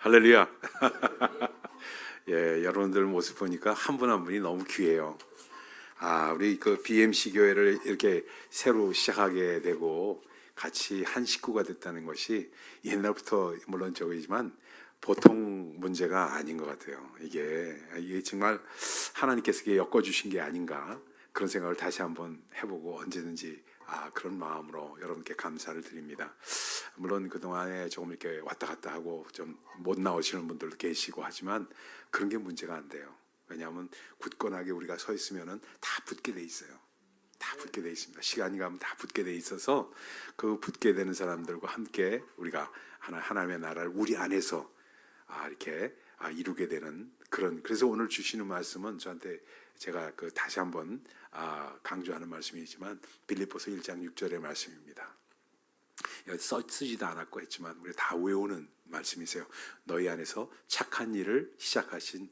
할렐루야. 예, 여러분들 모습 보니까 한 분 한 분이 너무 귀해요. 우리 그 BMC 교회를 이렇게 새로 시작하게 되고 같이 한 식구가 됐다는 것이 옛날부터 물론 저거이지만 보통 문제가 아닌 것 같아요. 이게 정말 하나님께서 엮어주신 게 아닌가 그런 생각을 다시 한번 해보고 언제든지 그런 마음으로 여러분께 감사를 드립니다. 물론 그동안에 조금 이렇게 왔다 갔다 하고 좀 못 나오시는 분들도 계시고 하지만 그런 게 문제가 안 돼요. 왜냐하면 굳건하게 우리가 서 있으면은 다 붙게 돼 있어요. 다 붙게 돼 있습니다. 시간이 가면 다 붙게 돼 있어서 그 붙게 되는 사람들과 함께 우리가 하나님의 나라를 우리 안에서 이렇게 이루게 되는 그런. 그래서 오늘 주시는 말씀은 저한테 제가 다시 한번 강조하는 말씀이지만 빌립보서 1장 6절의 말씀입니다. 쓰지도 않았고 했지만 우리 다 외우는 말씀이세요. 너희 안에서 착한 일을 시작하신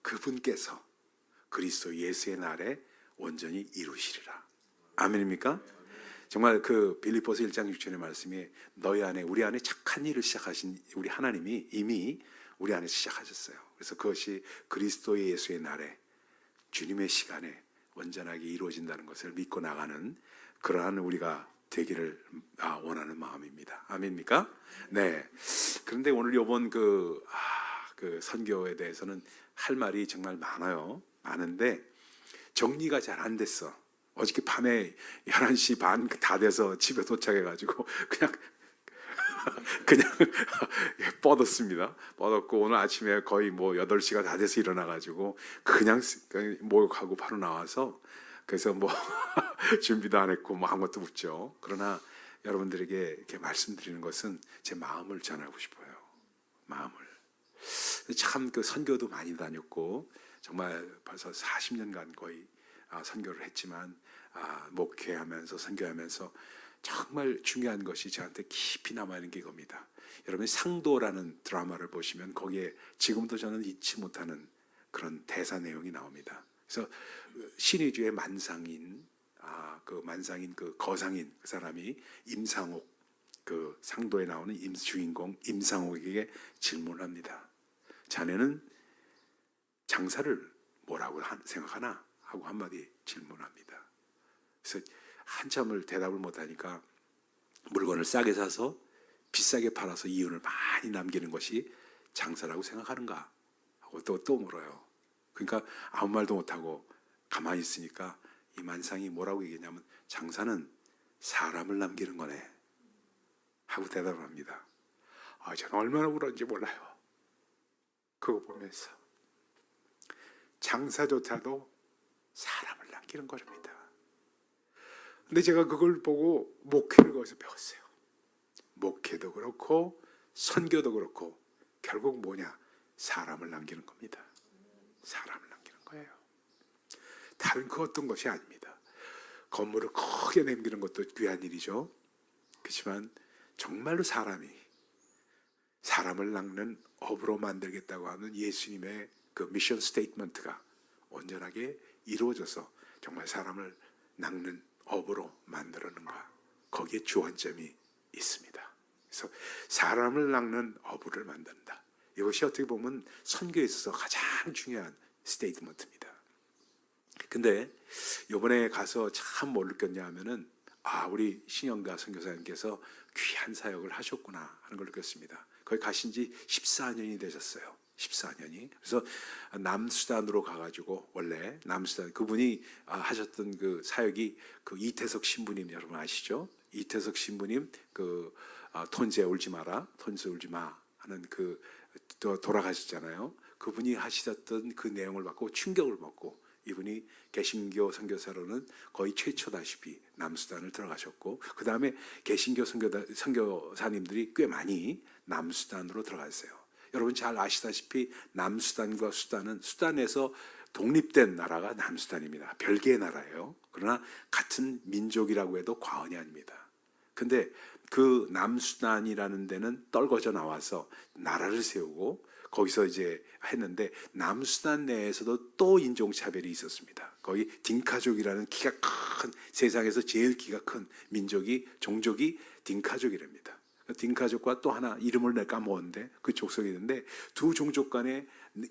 그분께서 그리스도 예수의 날에 온전히 이루시리라. 아멘입니까? 정말 그 빌립보서 1장 6절의 말씀이 너희 안에 우리 안에 착한 일을 시작하신 우리 하나님이 이미 우리 안에서 시작하셨어요. 그래서 그것이 그리스도 예수의 날에 주님의 시간에 온전하게 이루어진다는 것을 믿고 나가는 그러한 우리가 되기를 원하는 마음입니다. 아멘입니까? 네. 그런데 오늘 이번 그 선교에 대해서는 할 말이 정말 많은데 정리가 잘 안 됐어. 어저께 밤에 11시 반 다 돼서 집에 도착해가지고 그냥 뻗었습니다. 뻗었고 오늘 아침에 거의 8시가 다 돼서 일어나가지고 그냥 목욕하고 바로 나와서 그래서 준비도 안 했고 아무것도 없죠. 그러나 여러분들에게 이렇게 말씀드리는 것은 제 마음을 전하고 싶어요. 마음을. 참 선교도 많이 다녔고 정말 벌써 40년간 거의 선교를 했지만 목회하면서 선교하면서 정말 중요한 것이 저한테 깊이 남아있는 게 이겁니다. 여러분이 상도라는 드라마를 보시면 거기에 지금도 저는 잊지 못하는 그런 대사 내용이 나옵니다. 그래서 신의주의 만상인 그 거상인 그 사람이 임상옥 그 상도에 나오는 주인공 임상옥에게 질문을 합니다. 자네는 장사를 뭐라고 생각하나? 하고 한마디 질문합니다. 그래서 한참을 대답을 못하니까 물건을 싸게 사서 비싸게 팔아서 이윤을 많이 남기는 것이 장사라고 생각하는가? 하고 또 물어요. 그러니까 아무 말도 못하고 가만히 있으니까 이 만상이 뭐라고 얘기했냐면 장사는 사람을 남기는 거네 하고 대답을 합니다. 저는 얼마나 울었는지 몰라요. 그거 보면서 장사조차도 사람을 남기는 거랍니다. 근데 제가 그걸 보고 목회를 거기서 배웠어요. 목회도 그렇고 선교도 그렇고 결국 뭐냐? 사람을 남기는 겁니다. 사람을 남기는 거예요. 다른 그 어떤 것이 아닙니다. 건물을 크게 남기는 것도 귀한 일이죠. 그렇지만 정말로 사람을 낚는 업으로 만들겠다고 하는 예수님의 그 미션 스테이트먼트가 온전하게 이루어져서 정말 사람을 낚는 업으로 만들었는가, 거기에 주안점이 있습니다. 그래서 사람을 낚는 업을 만든다. 이것이 어떻게 보면 선교에 있어서 가장 중요한 스테이트먼트입니다. 근데 이번에 가서 참 뭘 느꼈냐 하면은 우리 신영가 선교사님께서 귀한 사역을 하셨구나 하는 걸 느꼈습니다. 거기 가신 지 14년이 되셨어요. 14년이. 그래서 남수단으로 가가지고 원래 남수단 그분이 하셨던 그 사역이 그 이태석 신부님 여러분 아시죠? 이태석 신부님 톤제 울지 마라, 톤제 울지 마 하는 돌아가셨잖아요. 그분이 하시던 그 내용을 받고 충격을 먹고 이분이 개신교 선교사로는 거의 최초다시피 남수단을 들어가셨고 그 다음에 개신교 선교사님들이 꽤 많이 남수단으로 들어갔어요. 여러분 잘 아시다시피 남수단과 수단에서 독립된 나라가 남수단입니다. 별개의 나라예요. 그러나 같은 민족이라고 해도 과언이 아닙니다. 근데 그 남수단이라는 데는 떨궈져 나와서 나라를 세우고 거기서 이제 했는데 남수단 내에서도 또 인종차별이 있었습니다. 거기 딩카족이라는 키가 큰 세상에서 제일 키가 큰 종족이 딩카족이랍니다. 딩카족과 또 하나 이름을 내가 까먹었는데 그 족속이 있는데 두 종족 간에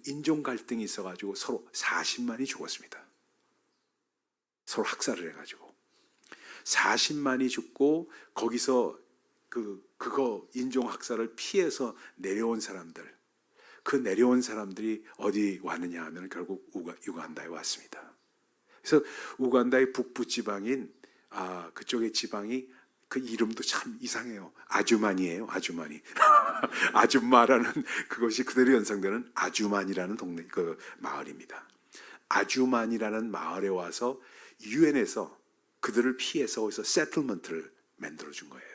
인종 갈등이 있어가지고 서로 40만이 죽었습니다. 서로 학살을 해가지고 40만이 죽고 거기서 그거 인종 학살을 피해서 내려온 사람들, 그 내려온 사람들이 어디 왔느냐 하면 결국 우간다에 왔습니다. 그래서 우간다의 북부 지방인 그쪽의 지방이 그 이름도 참 이상해요. 아주만이에요. 아주만이. 아줌마라는 그것이 그대로 연상되는 아주만이라는 동네 그 마을입니다. 아주만이라는 마을에 와서 유엔에서 그들을 피해서 거기서 세틀먼트를 만들어 준 거예요.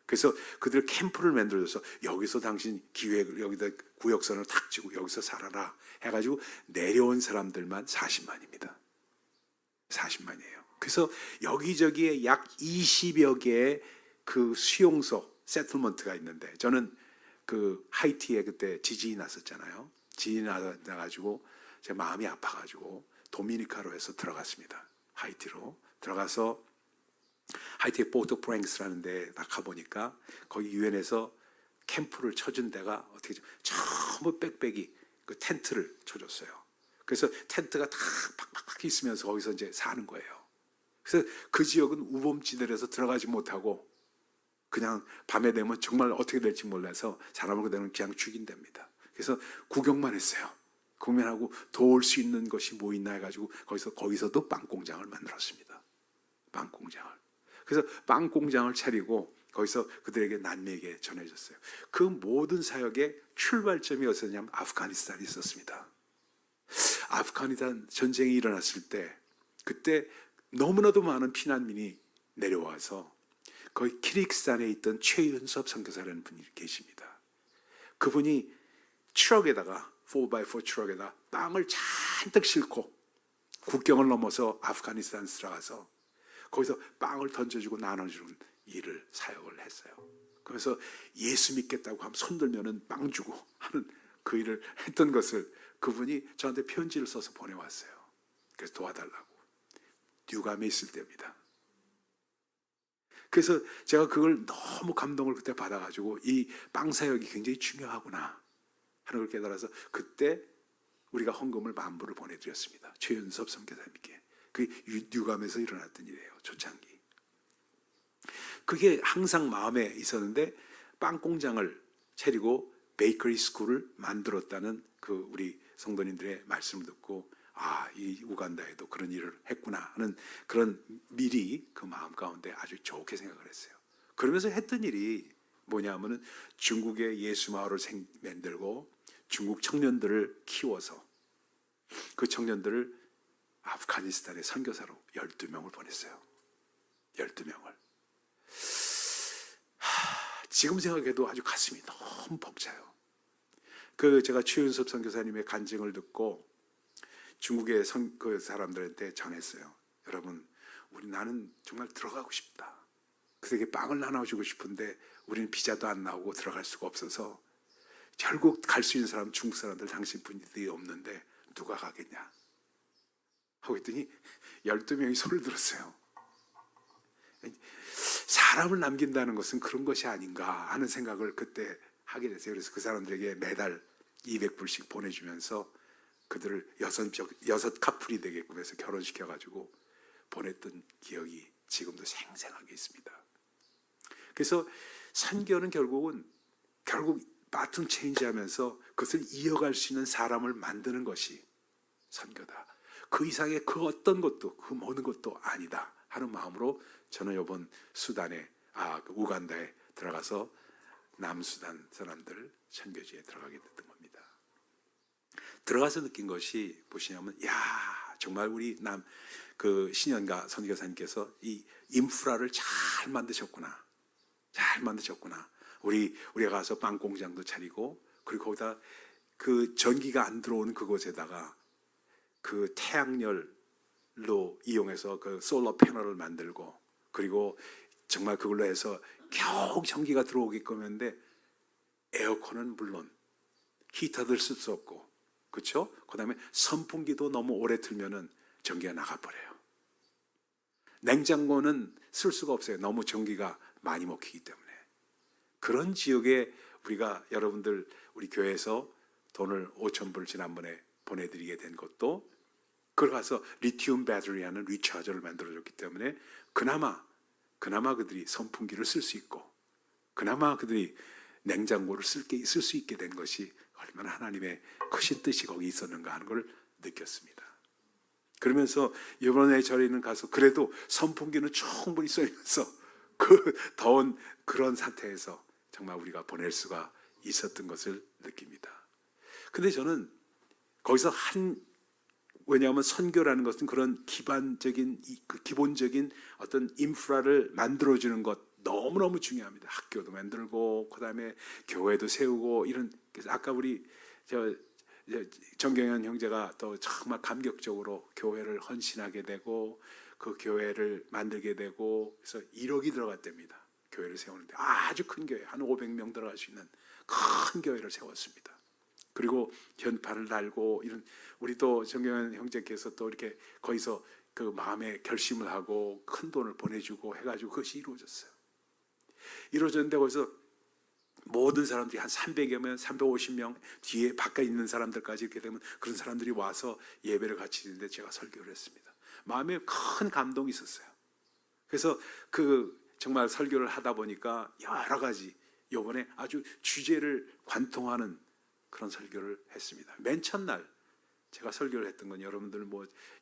그래서 그들 캠프를 만들어줘서 여기서 당신 기획을 여기다 구역선을 탁 지고 여기서 살아라 해가지고 내려온 사람들만 40만입니다. 40만이에요. 그래서 여기저기에 약 20여 개의 그 수용소, 세틀먼트가 있는데 저는 그 하이티에 그때 지진이 났었잖아요. 지진이 나가지고 제 마음이 아파가지고 도미니카로 해서 들어갔습니다. 하이티로 들어가서 하이티의 포르토 프랭스라는 데에 딱 가보니까 거기 유엔에서 캠프를 쳐준 데가 어떻게 전부 빽빽이 그 텐트를 쳐줬어요. 그래서 텐트가 다 팍팍팍 있으면서 거기서 이제 사는 거예요. 그래서 그 지역은 우범지대라서 들어가지 못하고 그냥 밤에 되면 정말 어떻게 될지 몰라서 사람을 그대로 그냥 죽인답니다. 그래서 구경만 했어요. 구경하고 도울 수 있는 것이 뭐 있나 해가지고 거기서도 빵 공장을 만들었습니다. 빵 공장을. 그래서 빵 공장을 차리고 거기서 그들에게 난미에게 전해졌어요. 그 모든 사역의 출발점이 어디였냐면 아프가니스탄에 있었습니다. 아프가니스탄 전쟁이 일어났을 때 그때 너무나도 많은 피난민이 내려와서 거기 키르기스탄에 있던 최윤섭 선교사라는 분이 계십니다. 그분이 트럭에다가 4x4 트럭에다 빵을 잔뜩 싣고 국경을 넘어서 아프가니스탄에 들어가서 거기서 빵을 던져주고 나눠주는 일을 사역을 했어요. 그래서 예수 믿겠다고 하면 손들면은 빵 주고 하는 그 일을 했던 것을 그분이 저한테 편지를 써서 보내왔어요. 그래서 도와달라고. 뉴감에 있을 때입니다. 그래서 제가 그걸 너무 감동을 그때 받아가지고 이 빵 사역이 굉장히 중요하구나 하는 걸 깨달아서 그때 우리가 헌금을 10,000불을 보내드렸습니다. 최윤섭 선교사님께. 그게 뉴감에서 일어났던 일이에요. 초창기. 그게 항상 마음에 있었는데 빵 공장을 차리고 베이커리 스쿨을 만들었다는 그 우리 성도님들의 말씀을 듣고 이 우간다에도 그런 일을 했구나 하는 그런 미리 그 마음 가운데 아주 좋게 생각을 했어요. 그러면서 했던 일이 뭐냐면은 중국의 예수 마을을 만들고 중국 청년들을 키워서 그 청년들을 아프가니스탄의 선교사로 12명을 보냈어요. 12명을. 지금 생각해도 아주 가슴이 너무 벅차요. 제가 최윤섭 선교사님의 간증을 듣고 중국의 그 사람들한테 전했어요. 여러분, 나는 정말 들어가고 싶다. 그들에게 빵을 나눠주고 싶은데 우리는 비자도 안 나오고 들어갈 수가 없어서 결국 갈 수 있는 사람 중국 사람들 당신뿐이 없는데 누가 가겠냐 하고 했더니 12명이 손을 들었어요. 사람을 남긴다는 것은 그런 것이 아닌가 하는 생각을 그때 하게 됐어요. 그래서 그 사람들에게 매달 200불씩 보내주면서 그들을 6 커플이 되게끔 해서 결혼시켜가지고 보냈던 기억이 지금도 생생하게 있습니다. 그래서 선교는 결국 바톤 체인지하면서 그것을 이어갈 수 있는 사람을 만드는 것이 선교다. 그 이상의 그 어떤 것도 그 모든 것도 아니다 하는 마음으로 저는 이번 수단에 우간다에 들어가서 남수단 사람들 선교지에 들어가게 됐던 겁니다. 들어가서 느낀 것이 무엇이냐면 정말 우리 그 신현가 선교사님께서 이 인프라를 잘 만드셨구나. 우리가 가서 빵 공장도 차리고 그리고 거기다 그 전기가 안 들어오는 그곳에다가 그 태양열로 이용해서 그 솔러 패널을 만들고 그리고 정말 그걸로 해서 겨우 전기가 들어오게끔 했는데 에어컨은 물론 히터들 쓸 수 없고 그렇죠? 그다음에 선풍기도 너무 오래 틀면은 전기가 나가버려요. 냉장고는 쓸 수가 없어요. 너무 전기가 많이 먹히기 때문에. 그런 지역에 우리가 여러분들 우리 교회에서 돈을 5,000불 지난번에 보내드리게 된 것도 그걸 가서 리튬 배터리하는 리차저를 만들어줬기 때문에 그나마 그들이 선풍기를 쓸 수 있고 그나마 그들이 냉장고를 쓸 수 있게 된 것이 얼마나 하나님의 크신 뜻이 거기 있었는가 하는 걸 느꼈습니다. 그러면서 이번에 저희는 가서 그래도 선풍기는 충분히 쏘면서 그 더운 그런 상태에서 정말 우리가 보낼 수가 있었던 것을 느낍니다. 근데 저는 거기서 왜냐하면 선교라는 것은 그런 기본적인 어떤 인프라를 만들어주는 것 너무너무 중요합니다. 학교도 만들고 그다음에 교회도 세우고 이런. 그래서 아까 우리 정경현 형제가 또 정말 감격적으로 교회를 헌신하게 되고 그 교회를 만들게 되고 그래서 1억이 들어갔답니다. 교회를 세우는데 아주 큰 교회 한 500명 들어갈 수 있는 큰 교회를 세웠습니다. 그리고 현판을 달고 이런 우리 또 정경현 형제께서 또 이렇게 거기서 그 마음에 결심을 하고 큰 돈을 보내주고 해가지고 그것이 이루어졌어요. 이루어졌는데 거기서 모든 사람들이 한 300여 명, 350명 뒤에 바깥에 있는 사람들까지 이렇게 되면 그런 사람들이 와서 예배를 같이 드리는데 제가 설교를 했습니다. 마음에 큰 감동이 있었어요. 그래서 정말 설교를 하다 보니까 여러 가지 이번에 아주 주제를 관통하는 그런 설교를 했습니다. 맨 첫날 제가 설교를 했던 건 여러분들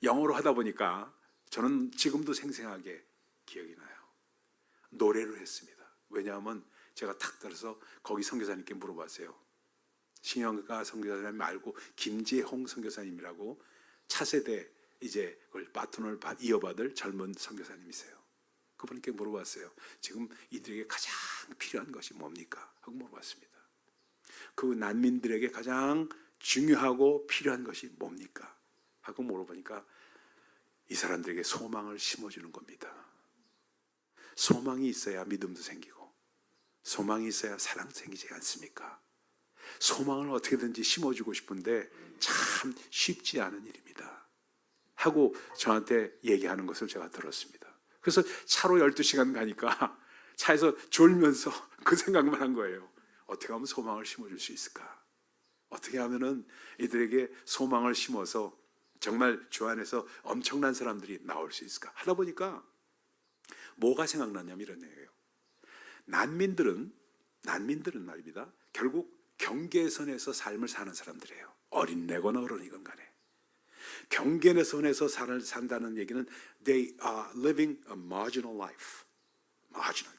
영어로 하다 보니까 저는 지금도 생생하게 기억이 나요. 노래로 했습니다. 왜냐하면 제가 탁 들어서 거기 선교사님께 물어봤어요. 신영가 선교사님 말고 김재홍 선교사님이라고 차세대 이제 그걸 바톤을 이어받을 젊은 선교사님이세요. 그분께 물어봤어요. 지금 이들에게 가장 필요한 것이 뭡니까? 하고 물어봤습니다. 그 난민들에게 가장 중요하고 필요한 것이 뭡니까? 하고 물어보니까 이 사람들에게 소망을 심어주는 겁니다. 소망이 있어야 믿음도 생기고 소망이 있어야 사랑 생기지 않습니까? 소망을 어떻게든지 심어주고 싶은데 참 쉽지 않은 일입니다. 하고 저한테 얘기하는 것을 제가 들었습니다. 그래서 차로 12시간 가니까 차에서 졸면서 그 생각만 한 거예요. 어떻게 하면 소망을 심어줄 수 있을까? 어떻게 하면은 이들에게 소망을 심어서 정말 주 안에서 엄청난 사람들이 나올 수 있을까? 하다 보니까 뭐가 생각나냐면 이런 얘기예요. 난민들은 말입니다. 결국 경계선에서 삶을 사는 사람들이에요. 어린애건 어른이건 간에. 경계선에서 산다는 얘기는 they are living a marginal life.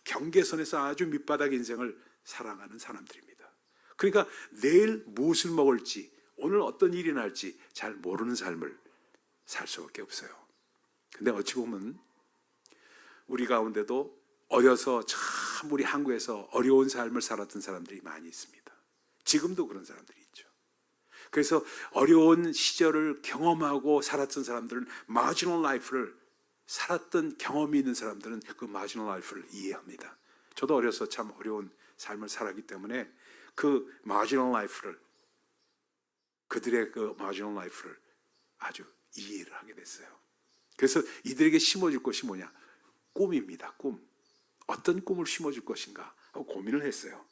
경계선에서 아주 밑바닥 인생을 살아가는 사람들입니다. 그러니까 내일 무엇을 먹을지 오늘 어떤 일이 날지 잘 모르는 삶을 살 수밖에 없어요. 근데 어찌 보면 우리 가운데도 어려서 참 우리 한국에서 어려운 삶을 살았던 사람들이 많이 있습니다. 지금도 그런 사람들이 있죠. 그래서 어려운 시절을 경험하고 살았던 사람들은 마지노 라이프를 살았던 경험이 있는 사람들은 그 마지노 라이프를 이해합니다. 저도 어려서 참 어려운 삶을 살았기 때문에 그 마지노 라이프를 그들의 그 마지노 라이프를 아주 이해를 하게 됐어요. 그래서 이들에게 심어줄 것이 뭐냐? 꿈입니다. 꿈. 어떤 꿈을 심어줄 것인가 하고 고민을 했어요.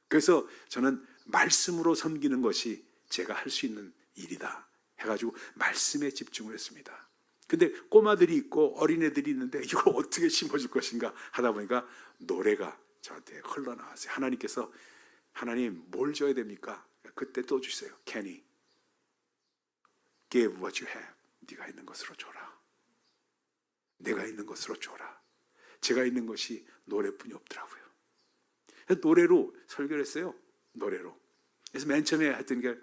그래서 저는 말씀으로 섬기는 것이 제가 할 수 있는 일이다 해가지고 말씀에 집중을 했습니다. 근데 꼬마들이 있고 어린애들이 있는데 이걸 어떻게 심어줄 것인가 하다 보니까 노래가 저한테 흘러나왔어요. 하나님께서 하나님 뭘 줘야 됩니까? 그때 또 주세요. Kenny, give what you have. 네가 있는 것으로 줘라. 내가 있는 것으로 줘라. 제가 있는 것이 노래뿐이 없더라고요. 노래로 설교를 했어요. 노래로. 그래서 맨 처음에 했던 게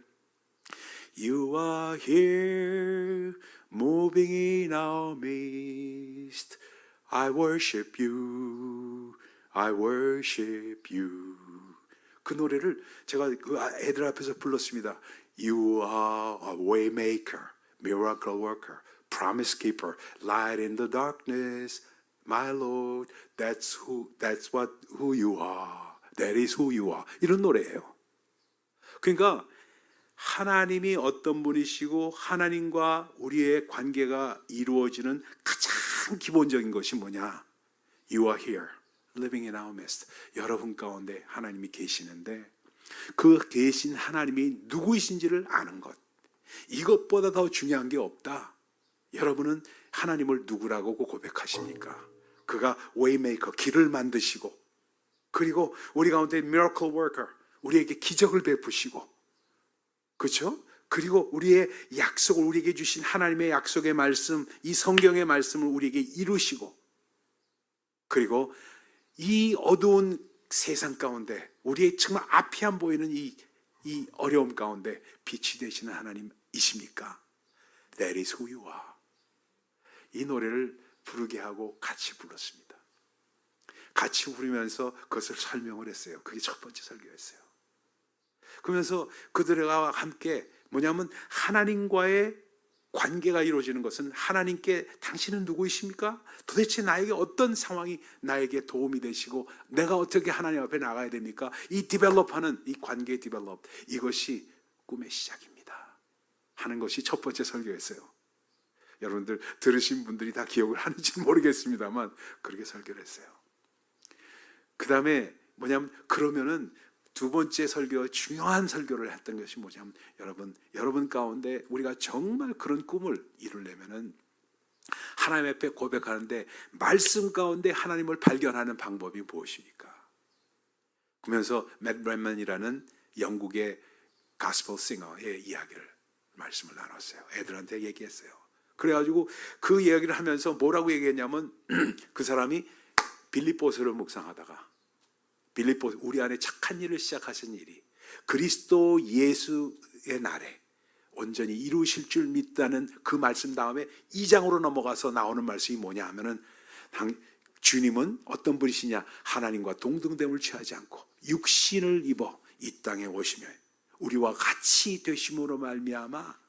You are here, moving in our midst. I worship you, I worship you. 그 노래를 제가 그 애들 앞에서 불렀습니다. You are a way maker, miracle worker, promise keeper, light in the darkness. My Lord, that's who you are. That is who you are. 이런 노래예요. 그러니까 하나님이 어떤 분이시고 하나님과 우리의 관계가 이루어지는 가장 기본적인 것이 뭐냐? You are here. living in our midst. 여러분 가운데 하나님이 계시는데 그 계신 하나님이 누구이신지를 아는 것. 이것보다 더 중요한 게 없다. 여러분은 하나님을 누구라고 고백하십니까? 그가 웨이메이커, 길을 만드시고, 그리고 우리 가운데 miracle worker, 우리에게 기적을 베푸시고, 그렇죠? 그리고 우리의 약속을 우리에게 주신 하나님의 약속의 말씀, 이 성경의 말씀을 우리에게 이루시고, 그리고 이 어두운 세상 가운데 우리의 정말 앞이 안 보이는 이 어려움 가운데 빛이 되시는 하나님이십니까? That is who you are. 이 노래를 부르게 하고 같이 불렀습니다. 같이 부르면서 그것을 설명을 했어요. 그게 첫 번째 설교였어요. 그러면서 그들과 함께 뭐냐면 하나님과의 관계가 이루어지는 것은 하나님께 당신은 누구이십니까? 도대체 나에게 어떤 상황이 나에게 도움이 되시고 내가 어떻게 하나님 앞에 나가야 됩니까? 이 디벨롭하는 이 관계 디벨롭, 이것이 꿈의 시작입니다 하는 것이 첫 번째 설교였어요. 여러분들 들으신 분들이 다 기억을 하는지 모르겠습니다만 그렇게 설교를 했어요. 그 다음에 뭐냐면 그러면은 두 번째 설교, 중요한 설교를 했던 것이 뭐냐면 여러분 가운데 우리가 정말 그런 꿈을 이루려면은 하나님 앞에 고백하는데 말씀 가운데 하나님을 발견하는 방법이 무엇입니까? 그러면서 맷 브랜먼이라는 영국의 가스펠 싱어의 이야기를 말씀을 나눴어요. 애들한테 얘기했어요. 그래가지고 그 이야기를 하면서 뭐라고 얘기했냐면 그 사람이 빌립보서를 묵상하다가 빌립보 우리 안에 착한 일을 시작하신 일이 그리스도 예수의 날에 온전히 이루실 줄 믿다는 그 말씀 다음에 2장으로 넘어가서 나오는 말씀이 뭐냐 하면은 주님은 어떤 분이시냐? 하나님과 동등됨을 취하지 않고 육신을 입어 이 땅에 오시며 우리와 같이 되심으로 말미암아,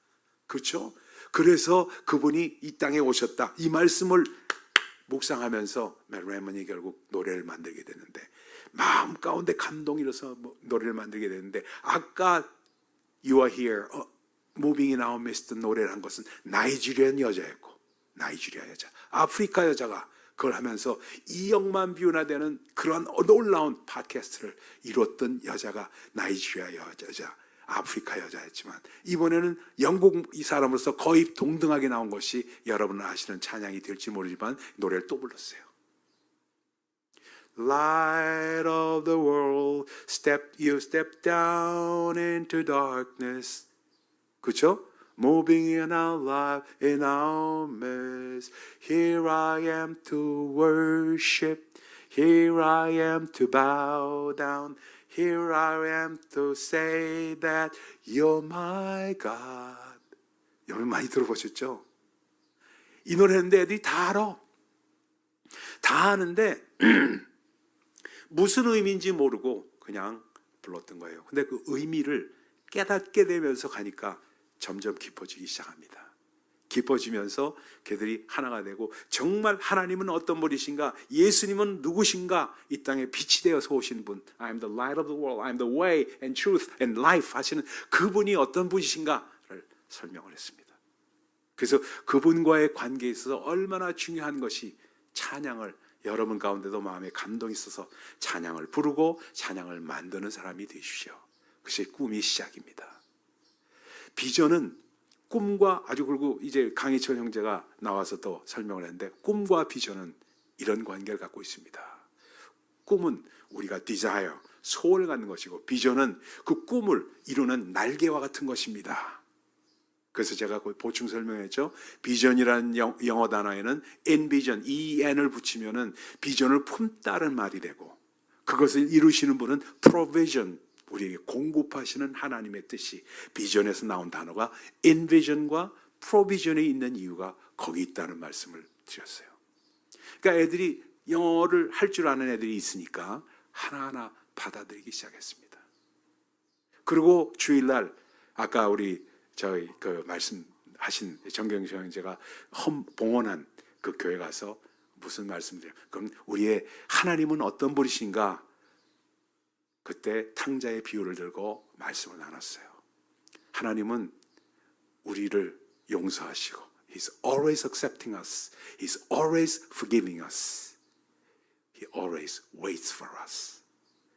그렇죠? 그래서 그분이 이 땅에 오셨다. 이 말씀을 묵상하면서 맷 레먼이 결국 노래를 만들게 되는데 마음 가운데 감동이 일어서 노래를 만들게 되는데 아까 You are here, moving in our midst 노래를 한 것은 나이지리안 여자였고 나이지리아 여자, 아프리카 여자가 그걸 하면서 2억만 뷰나 되는 그런 놀라운 팟캐스트를 이뤘던 여자가 나이지리아 여자, 아프리카 여자였지만 이번에는 영국 이 사람으로서 거의 동등하게 나온 것이 여러분은 아시는 찬양이 될지 모르지만 노래를 또 불렀어요. Light of the world, you step down into darkness. 그렇죠? Moving in our life, in our midst. Here I am to worship. Here I am to bow down. Here I am to say that you're my God. 여러분 많이 들어보셨죠? 이 노래는 애들이 다 알아. 다 아는데 무슨 의미인지 모르고 그냥 불렀던 거예요. 근데 그 의미를 깨닫게 되면서 가니까 점점 깊어지기 시작합니다. 깊어지면서 걔들이 하나가 되고 정말 하나님은 어떤 분이신가, 예수님은 누구신가, 이 땅에 빛이 되어서 오신 분, I am the light of the world, I am the way and truth and life 하시는 그분이 어떤 분이신가를 설명을 했습니다. 그래서 그분과의 관계에 있어서 얼마나 중요한 것이 찬양을, 여러분 가운데도 마음에 감동이 있어서 찬양을 부르고 찬양을 만드는 사람이 되십시오. 그것이 꿈이 시작입니다. 비전은 꿈과 아주, 그리고 이제 강희철 형제가 나와서 또 설명을 했는데 꿈과 비전은 이런 관계를 갖고 있습니다. 꿈은 우리가 desire, 소원을 갖는 것이고 비전은 그 꿈을 이루는 날개와 같은 것입니다. 그래서 제가 보충 설명했죠. 비전이라는 영어 단어에는 envision, en을 붙이면은 비전을 품다는 말이 되고 그것을 이루시는 분은 provision, 우리에게 공급하시는 하나님의 뜻이 비전에서 나온 단어가 envision과 provision에 있는 이유가 거기 있다는 말씀을 드렸어요. 그러니까 애들이 영어를 할 줄 아는 애들이 있으니까 하나하나 받아들이기 시작했습니다. 그리고 주일날 아까 우리 저희 그 말씀하신 정경수 형제가 봉헌한 그 교회 가서 무슨 말씀드려요? 그럼 우리의 하나님은 어떤 분이신가? 그때 탕자의 비유를 들고 말씀을 나눴어요. 하나님은 우리를 용서하시고 He's always accepting us. He's always forgiving us. He always waits for us.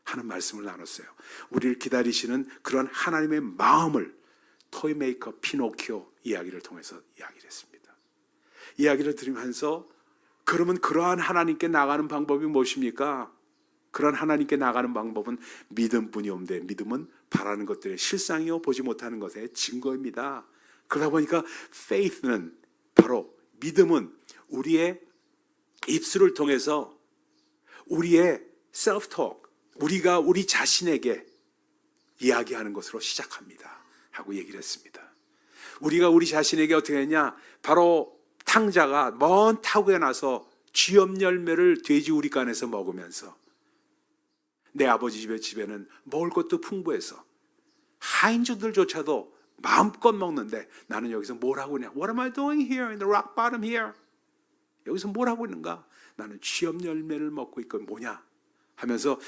하는 말씀을 나눴어요. 우리를 기다리시는 그런 하나님의 마음을 토이메이커 피노키오 이야기를 통해서 이야기를 했습니다. 이야기를 들으면서 그러면 그러한 하나님께 나가는 방법이 무엇입니까? 그런 하나님께 나가는 방법은 믿음뿐이 없는데 믿음은 바라는 것들의 실상이요 보지 못하는 것의 증거입니다. 그러다 보니까 faith는 바로 믿음은 우리의 입술을 통해서 우리의 self-talk, 우리가 우리 자신에게 이야기하는 것으로 시작합니다 하고 얘기를 했습니다. 우리가 우리 자신에게 어떻게 했냐? 바로 탕자가 먼 타국에 나서 쥐염 열매를 돼지 우리간에서 먹으면서 내 아버지 집에는 먹을 것도 풍부해서 하인주들조차도 마음껏 먹는데 나는 여기서 뭘 하고 있냐? What am I doing here in the rock bottom here? 여기서 뭘 하고 있는가? 나는 쥐염 열매를 먹고 있고 뭐냐? 하면서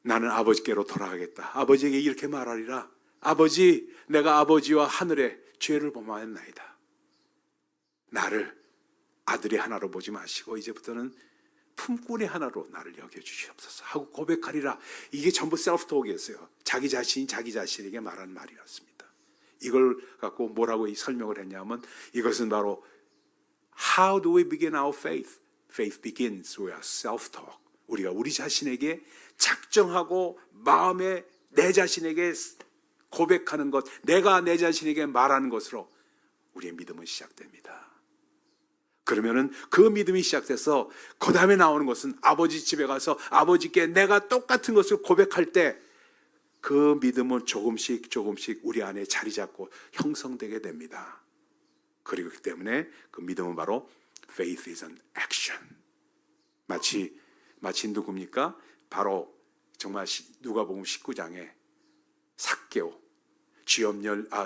나는 아버지께로 돌아가겠다. 아버지에게 이렇게 말하리라. 아버지, 내가 아버지와 하늘에 죄를 범하였나이다. 나를 아들의 하나로 보지 마시고 이제부터는 품꾼의 하나로 나를 여겨주시옵소서 하고 고백하리라. 이게 전부 셀프톡이었어요. 자기 자신이 자기 자신에게 말하는 말이었습니다. 이걸 갖고 뭐라고 설명을 했냐면 이것은 바로 How do we begin our faith? Faith begins with self-talk. 우리가 우리 자신에게 작정하고 마음에 내 자신에게 고백하는 것, 내가 내 자신에게 말하는 것으로 우리의 믿음은 시작됩니다. 그러면은 그 믿음이 시작돼서 그 다음에 나오는 것은 아버지 집에 가서 아버지께 내가 똑같은 것을 고백할 때 그 믿음은 조금씩 우리 안에 자리 잡고 형성되게 됩니다. 그리고 그 때문에 그 믿음은 바로 faith is an action. 마치 누굽니까? 바로 정말 누가복음 19장에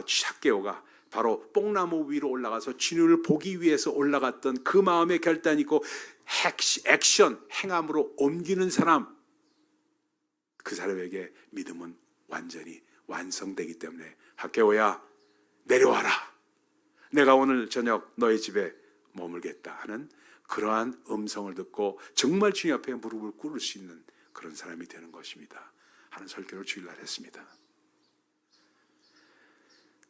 삭개오가 바로 뽕나무 위로 올라가서 주님을 보기 위해서 올라갔던 그 마음의 결단 있고 액션, 행함으로 옮기는 사람, 그 사람에게 믿음은 완전히 완성되기 때문에 삭개오야 내려와라. 내가 오늘 저녁 너의 집에 머물겠다 하는 그러한 음성을 듣고 정말 주님 앞에 무릎을 꿇을 수 있는 그런 사람이 되는 것입니다 하는 설교를 주일날 했습니다.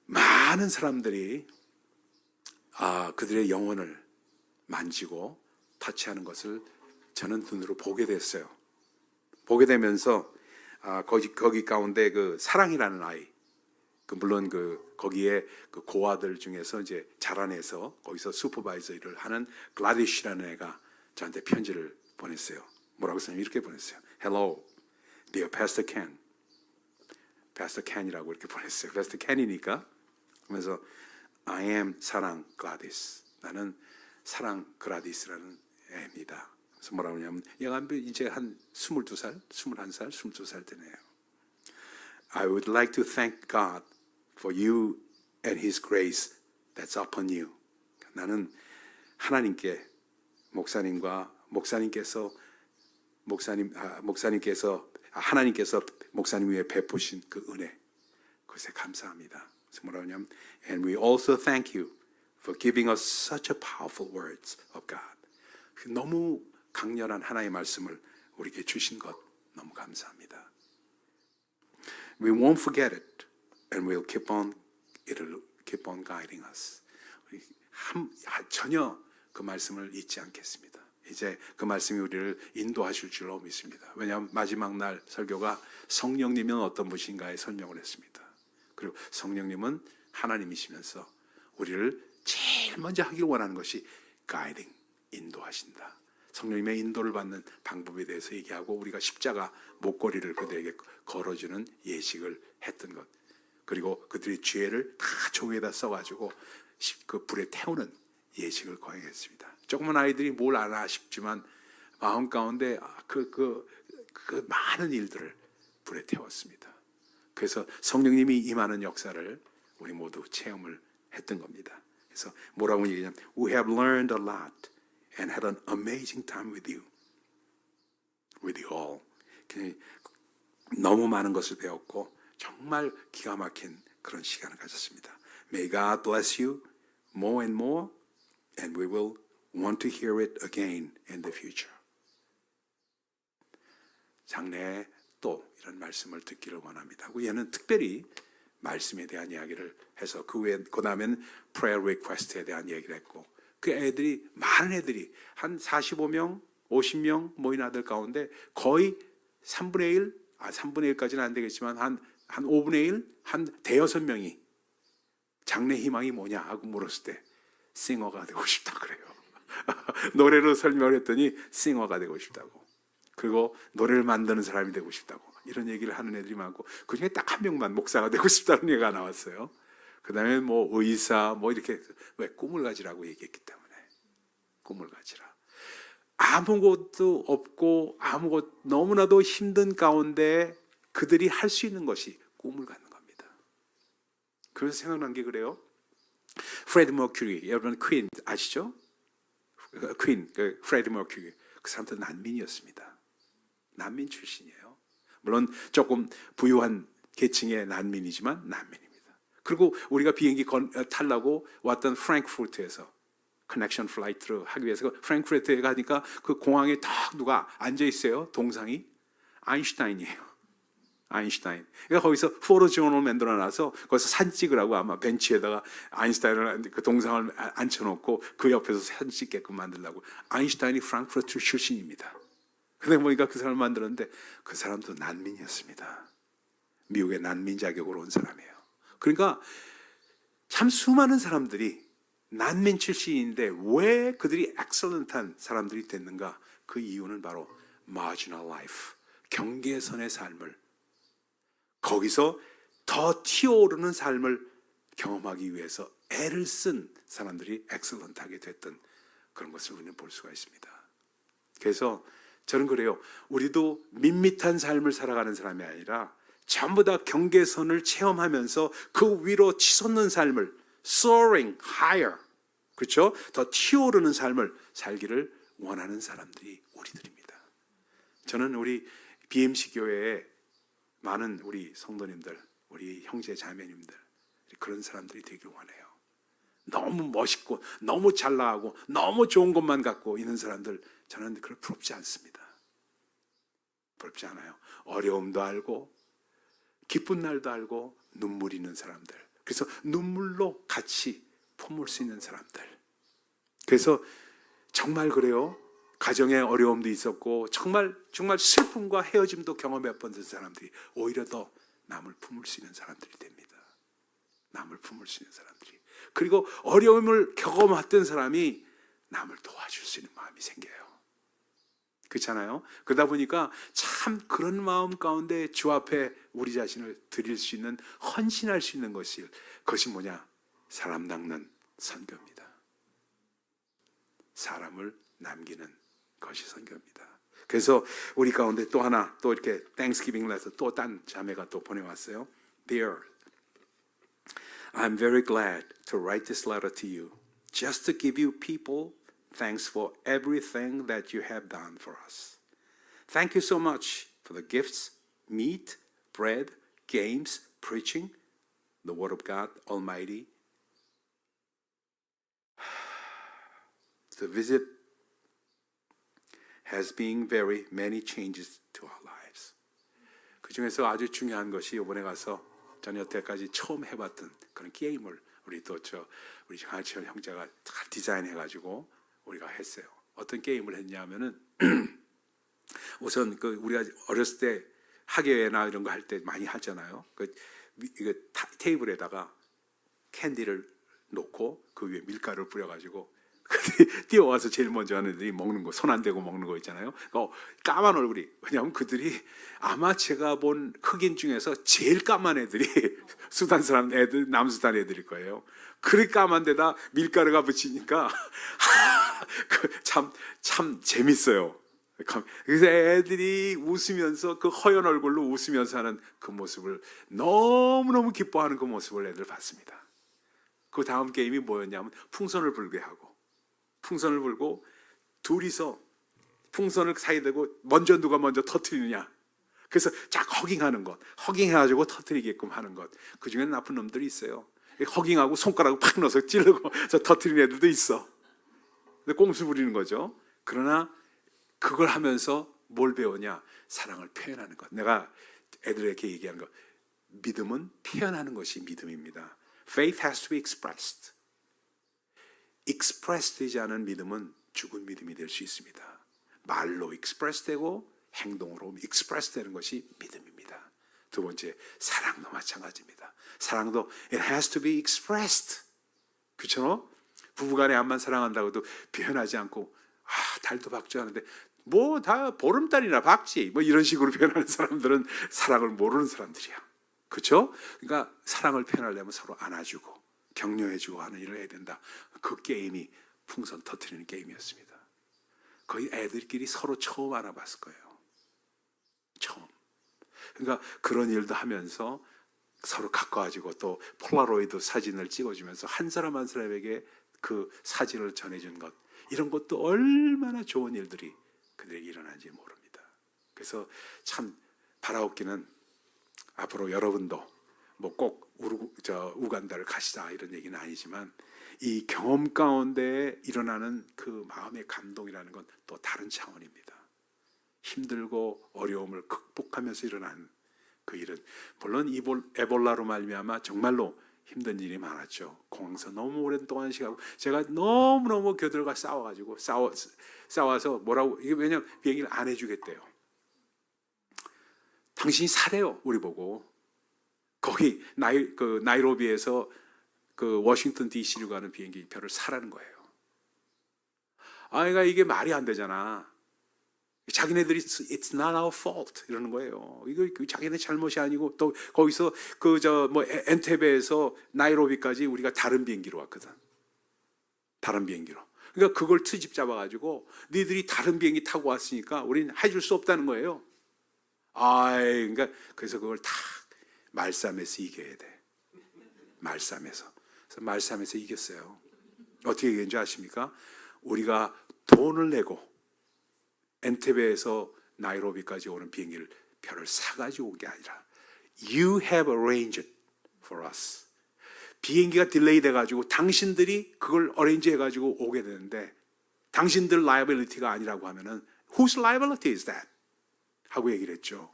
많은 사람들이 그들의 영혼을 만지고 터치하는 것을 저는 눈으로 보게 됐어요. 보게 되면서 거기 가운데 그 사랑이라는 아이, 물론 거기에 그 고아들 중에서 이제 자라내서 거기서 슈퍼바이저 일을 하는 글라디시라는 애가 저한테 편지를 보냈어요. 뭐라고 써요? 이렇게 보냈어요. Hello, dear Pastor Ken. Pastor Ken이라고 이렇게 보냈어요. Pastor Ken이니까. 그래서 I am 사랑 글라디스. 나는 사랑 글라디스라는 애입니다. 그래서 뭐라고 하냐면 얘가 이제 한 22살, 21살, 22살 되네요. I would like to thank God for you and His grace that's upon you. 나는 하나님께 하나님께서 목사님 위에 베푸신 그 은혜, 그것에 감사합니다. 그래서 뭐라고 하냐면 And we also thank you for giving us such a powerful words of God. 너무 강렬한 하나의 말씀을 우리에게 주신 것 너무 감사합니다. We won't forget it, and it'll keep on guiding us. 전혀 그 말씀을 잊지 않겠습니다. 이제 그 말씀이 우리를 인도하실 줄로 믿습니다. 왜냐하면 마지막 날 설교가 성령님은 어떤 분인가에 설명을 했습니다. 그리고 성령님은 하나님이시면서 우리를 제일 먼저 하길 원하는 것이 guiding, 인도하신다. 성령님의 인도를 받는 방법에 대해서 얘기하고 우리가 십자가 목걸이를 그들에게 걸어주는 예식을 했던 것, 그리고 그들의 죄를 다 종에다 써가지고 그 불에 태우는 예식을 거행했습니다. 조그만 아이들이 뭘 아나 싶지만 마음 가운데 그 많은 일들을 불에 태웠습니다. 그래서 성령님이 임하는 역사를 우리 모두 체험을 했던 겁니다. 그래서 뭐라고 얘기하냐면 We have learned a lot and had an amazing time with you all. 너무 많은 것을 배웠고 정말 기가 막힌 그런 시간을 가졌습니다. May God bless you more and more, and we will want to hear it again in the future. 장래에 또 이런 말씀을 듣기를 원합니다 하고 얘는 특별히 말씀에 대한 이야기를 해서 그 다음에는 prayer request에 대한 얘기를 했고 그 애들이 많은 애들이 한 45명 50명 모인 아들 가운데 거의 3분의 1 3분의 1까지는 안 되겠지만 한 5분의 1 한 대여섯 명이 장래 희망이 뭐냐 하고 물었을 때 싱어가 되고 싶다 그래요. 노래로 설명을 했더니 싱어가 되고 싶다고. 그리고 노래를 만드는 사람이 되고 싶다고. 이런 얘기를 하는 애들이 많고 그중에 딱 한 명만 목사가 되고 싶다는 얘기가 나왔어요. 그 다음에 뭐 의사 뭐 이렇게 왜 꿈을 가지라고 얘기했기 때문에 꿈을 가지라. 아무것도 없고 너무나도 힘든 가운데 그들이 할 수 있는 것이 꿈을 갖는 겁니다. 그래서 생각난 게 그래요. 프레드 머큐리, 여러분 퀸 아시죠? 퀸, 프레드 머큐리 그 사람도 난민이었습니다. 난민 출신이에요. 물론 조금 부유한 계층의 난민이지만 난민입니다. 그리고 우리가 비행기 타려고 왔던 프랭크푸르트에서 커넥션 플라이트를 하기 위해서 프랭크푸르트에 가니까 그 공항에 딱 누가 앉아 있어요. 동상이 아인슈타인이에요. 아인슈타인. 그러니까 거기서 포토존을 만들어놔서 거기서 사진 찍으라고 아마 벤치에다가 아인슈타인을 그 동상을 앉혀놓고 그 옆에서 사진 찍게끔 만들라고. 아인슈타인이 프랑크푸르트 출신입니다. 근데 보니까 그 사람을 만들었는데 그 사람도 난민이었습니다. 미국의 난민 자격으로 온 사람이에요. 그러니까 참 수많은 사람들이 난민 출신인데 왜 그들이 엑셀런트한 사람들이 됐는가? 그 이유는 바로 marginal life, 경계선의 삶을 거기서 더 튀어오르는 삶을 경험하기 위해서 애를 쓴 사람들이 엑셀런트하게 됐던 그런 것을 우리는 볼 수가 있습니다. 그래서 저는 그래요. 우리도 밋밋한 삶을 살아가는 사람이 아니라 전부 다 경계선을 체험하면서 그 위로 치솟는 삶을 soaring higher, 그렇죠? 더 튀어오르는 삶을 살기를 원하는 사람들이 우리들입니다. 저는 우리 BMC 교회에 많은 우리 성도님들, 우리 형제 자매님들 그런 사람들이 되길 원해요. 너무 멋있고 너무 잘 나가고 너무 좋은 것만 갖고 있는 사람들 저는 그걸 부럽지 않습니다. 부럽지 않아요. 어려움도 알고 기쁜 날도 알고 눈물 있는 사람들. 그래서 눈물로 같이 품을 수 있는 사람들. 그래서 정말 그래요. 가정에 어려움도 있었고 정말 슬픔과 헤어짐도 경험해 본 사람들이 오히려 더 남을 품을 수 있는 사람들이 됩니다. 남을 품을 수 있는 사람들이. 그리고 어려움을 경험했던 사람이 남을 도와줄 수 있는 마음이 생겨요. 그렇잖아요. 그러다 보니까 참 그런 마음 가운데 주 앞에 우리 자신을 드릴 수 있는, 헌신할 수 있는 그것이 뭐냐? 사람 낚는 선교입니다. 사람을 남기는 것이 선교입니다. 그래서 우리 가운데 또 하나, 또 이렇게 Thanksgiving letter 또 딴 자매가 또 보내왔어요. Dear, I'm very glad to write this letter to you, just to give you people thanks for everything that you have done for us. Thank you so much for the gifts, meat, bread, games, preaching, the Word of God Almighty. The visit has been very many changes to our lives. 그 중에서 아주 중요한 것이 이번에 가서 전 여태까지 처음 해봤던 그런 게임을 우리 강하철 형제가 잘 디자인해가지고 우리가 했어요. 어떤 게임을 했냐면은 우선 우리가 어렸을 때 학예나 이런 거 할 때 많이 하잖아요. 이거 테이블에다가 캔디를 놓고 그 위에 밀가루를 뿌려가지고 뛰어와서 제일 먼저 하는 애들이 먹는 거, 손 안 대고 먹는 거 있잖아요. 까만 얼굴이, 왜냐하면 그들이 아마 제가 본 흑인 중에서 제일 까만 애들이 수단 사람 애들, 남수단 애들일 거예요. 그렇게 까만 데다 밀가루가 붙이니까 참 재밌어요. 그래서 애들이 웃으면서 그 허연 얼굴로 웃으면서 하는 그 모습을 너무너무 기뻐하는 그 모습을 애들 봤습니다. 그 다음 게임이 뭐였냐면 풍선을 불게 하고, 풍선을 불고 둘이서 풍선을 사이에 대고 누가 먼저 터뜨리느냐. 그래서 쫙 허깅하는 것, 허깅해가지고 터뜨리게끔 하는 것. 그 중에는 나쁜 놈들이 있어요. 허깅하고 손가락을 팍 넣어서 찌르고 터뜨리는 애들도 있어. 근데 꼼수 부리는 거죠. 그러나 그걸 하면서 뭘 배우냐? 사랑을 표현하는 것. 내가 애들에게 얘기하는 거, 믿음은 표현하는 것이 믿음입니다. Faith has to be expressed. express 되지 않은 믿음은 죽은 믿음이 될 수 있습니다. 말로 express 되고 행동으로 express 되는 것이 믿음입니다. 두 번째, 사랑도 마찬가지입니다. 사랑도 it has to be expressed. 그렇죠? 부부간에 암만 사랑한다고 해도 표현하지 않고 달도 박쥐 하는데 뭐 다 보름달이나 박쥐 뭐 이런 식으로 표현하는 사람들은 사랑을 모르는 사람들이야. 그렇죠? 그러니까 사랑을 표현하려면 서로 안아주고 격려해주고 하는 일을 해야 된다. 그 게임이 풍선 터뜨리는 게임이었습니다. 거의 애들끼리 서로 처음 알아봤을 거예요. 처음. 그러니까 그런 일도 하면서 서로 가까워지고 또 폴라로이드 사진을 찍어주면서 한 사람 한 사람에게 그 사진을 전해준 것, 이런 것도 얼마나 좋은 일들이 그들에게 일어나는지 모릅니다. 그래서 참 바라옵기는 앞으로 여러분도 뭐 꼭 우간다를 가시다 이런 얘기는 아니지만 이 경험 가운데 일어나는 그 마음의 감동이라는 건 또 다른 차원입니다. 힘들고 어려움을 극복하면서 일어나는 그 일은 물론 에볼라로 말미암아 정말로 힘든 일이 많았죠. 공항에서 너무 오랜 동안 시간하고 제가 너무너무 그들과 싸워가지고 싸워서 뭐라고, 이게 왜냐면 비행기를 안 해주겠대요. 당신이 사래요 우리 보고. 거기 나이로비에서 그 워싱턴 DC로 가는 비행기 표를 사라는 거예요. 그러니까 이게 말이 안 되잖아. 자기네들이 it's not our fault 이러는 거예요. 이거 자기네 잘못이 아니고, 또 거기서 엔테베에서 나이로비까지 우리가 다른 비행기로 왔거든. 다른 비행기로. 그러니까 그걸 트집 잡아가지고 니들이 다른 비행기 타고 왔으니까 우리는 해줄 수 없다는 거예요. 그러니까 그래서 그걸 다 말싸움에서 이겨야 돼. 말싸움에서. 그래서 말싸움에서 이겼어요. 어떻게 이겼는지 아십니까? 우리가 돈을 내고 엔테베에서 나이로비까지 오는 비행기를 표를 사가지고 온 게 아니라 You have arranged it for us. 비행기가 딜레이 돼가지고 당신들이 그걸 어레인지 해가지고 오게 되는데 당신들 liability가 아니라고 하면은 Whose liability is that? 하고 얘기를 했죠.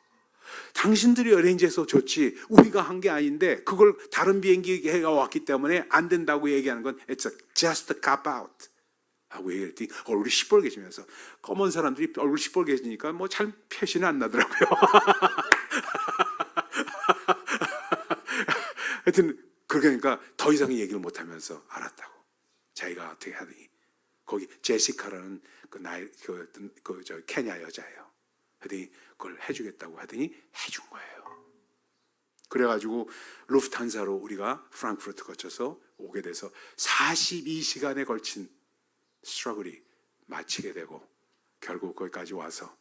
당신들이 어레인지해서 줬지 우리가 한 게 아닌데 그걸 다른 비행기가 왔기 때문에 안 된다고 얘기하는 건 It's just a cop out 하고 얘기했더니 얼굴이 시뻘개지면서, 검은 사람들이 얼굴이 시뻘개지니까 뭐 잘 표시는 안 나더라고요. 하여튼 그러니까 더 이상 얘기를 못하면서 알았다고. 자기가 어떻게 하더니 거기 제시카라는 저 케냐 여자예요. 하더니 그걸 해주겠다고 하더니 해준 거예요. 그래가지고 루프탄사로 우리가 프랑크푸르트 거쳐서 오게 돼서 42시간에 걸친 스트러글이 마치게 되고 결국 거기까지 와서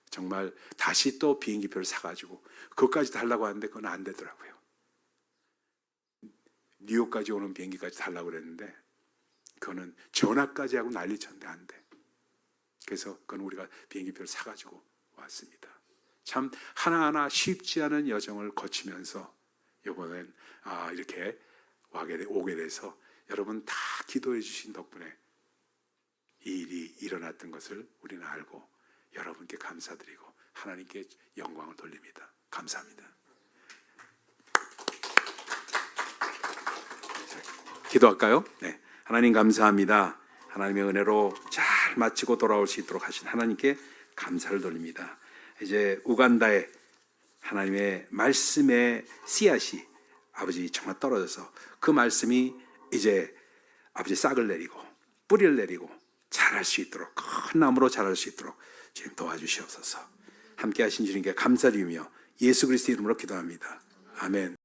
정말 다시 또 비행기표를 사가지고 그것까지 달라고 하는데 그건 안 되더라고요. 뉴욕까지 오는 비행기까지 달라고 그랬는데 그거는 전화까지 하고 난리쳤는데 안 돼. 그래서 그건 우리가 비행기표를 사가지고 왔습니다. 참 하나하나 쉽지 않은 여정을 거치면서 이번엔 이렇게 오게 돼서 여러분 다 기도해 주신 덕분에 이 일이 일어났던 것을 우리는 알고 여러분께 감사드리고 하나님께 영광을 돌립니다. 감사합니다. 기도할까요? 네. 하나님 감사합니다. 하나님의 은혜로 잘 마치고 돌아올 수 있도록 하신 하나님께 감사를 돌립니다. 이제 우간다에 하나님의 말씀의 씨앗이 아버지 정말 떨어져서 그 말씀이 이제 아버지 싹을 내리고 뿌리를 내리고 자랄 수 있도록, 큰 나무로 자랄 수 있도록 주님 도와주시옵소서. 함께 하신 주님께 감사드리며 예수 그리스도 이름으로 기도합니다. 아멘.